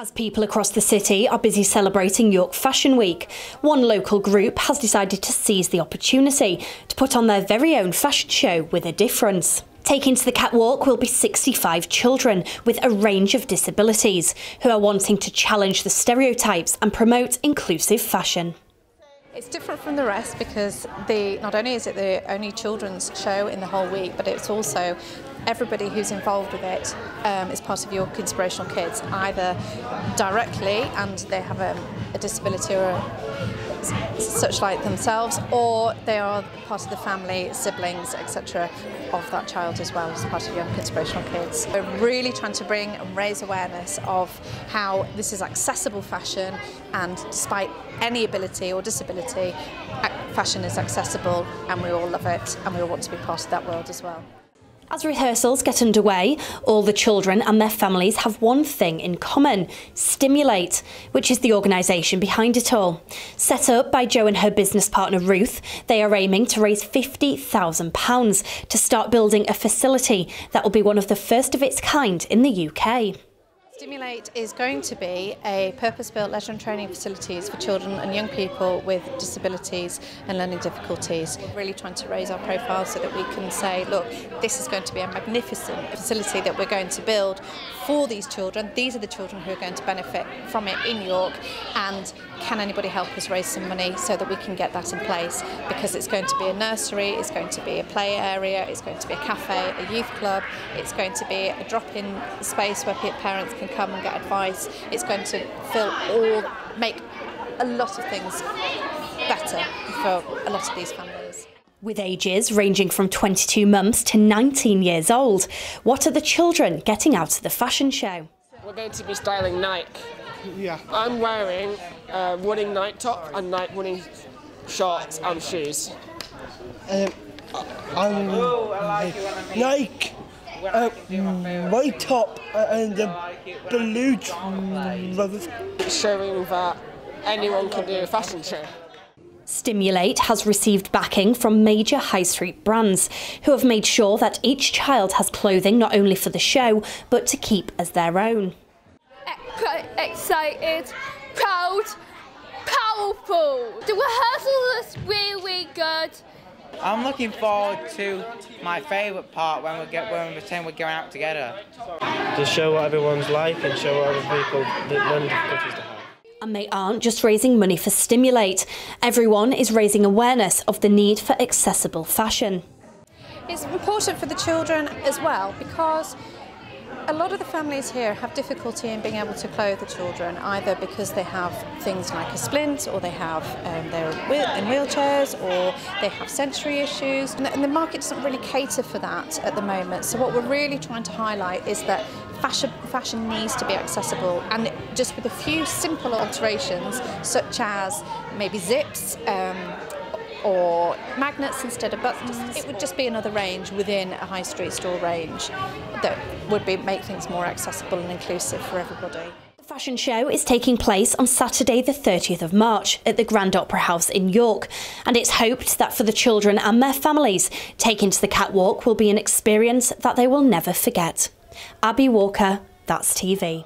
As people across the city are busy celebrating York Fashion Week, one local group has decided to seize the opportunity to put on their very own fashion show with a difference. Taking to the catwalk will be 65 children with a range of disabilities who are wanting to challenge the stereotypes and promote inclusive fashion. It's different from the rest because not only is it the only children's show in the whole week, but it's also everybody who's involved with it is part of York Inspirational Kids, either directly and they have a disability or such like themselves, or they are part of the family, siblings, etc. of that child as well as part of Young Inspirational Kids. We're really trying to bring and raise awareness of how this is accessible fashion, and despite any ability or disability, fashion is accessible and we all love it and we all want to be part of that world as well. As rehearsals get underway, all the children and their families have one thing in common: Stimulate, which is the organisation behind it all. Set up by Jo and her business partner Ruth, they are aiming to raise £50,000 to start building a facility that will be one of the first of its kind in the UK. Stimulate is going to be a purpose-built leisure and training facilities for children and young people with disabilities and learning difficulties. We're really trying to raise our profile so that we can say, look, this is going to be a magnificent facility that we're going to build for these children. These are the children who are going to benefit from it in York, and can anybody help us raise some money so that we can get that in place? Because it's going to be a nursery, it's going to be a play area, it's going to be a cafe, a youth club, it's going to be a drop-in space where parents can come and get advice. It's going to make a lot of things better for a lot of these families. With ages ranging from 22 months to 19 years old, what are the children getting out of the fashion show? We're going to be styling Nike. Yeah. I'm wearing a running night top and night running shorts and shoes. I'm Nike. White top and the blue trousers. Showing that anyone can do a fashion show. Stimulate has received backing from major high street brands who have made sure that each child has clothing not only for the show but to keep as their own. Excited, proud, powerful. The rehearsal is really good. I'm looking forward to my favourite part when we pretend we're going out together. Just show what everyone's like and show what other people that learn difficulties to have. And they aren't just raising money for Stimulate. Everyone is raising awareness of the need for accessible fashion. It's important for the children as well, because a lot of the families here have difficulty in being able to clothe the children, either because they have things like a splint, or they're in wheelchairs, or they have sensory issues, and the market doesn't really cater for that at the moment. So what we're really trying to highlight is that fashion needs to be accessible, and just with a few simple alterations, such as maybe zips, or magnets instead of buttons. It would just be another range within a high street store range that would make things more accessible and inclusive for everybody. The fashion show is taking place on Saturday the 30th of March at the Grand Opera House in York, and it's hoped that for the children and their families, taking to the catwalk will be an experience that they will never forget. Abby Walker, That's TV.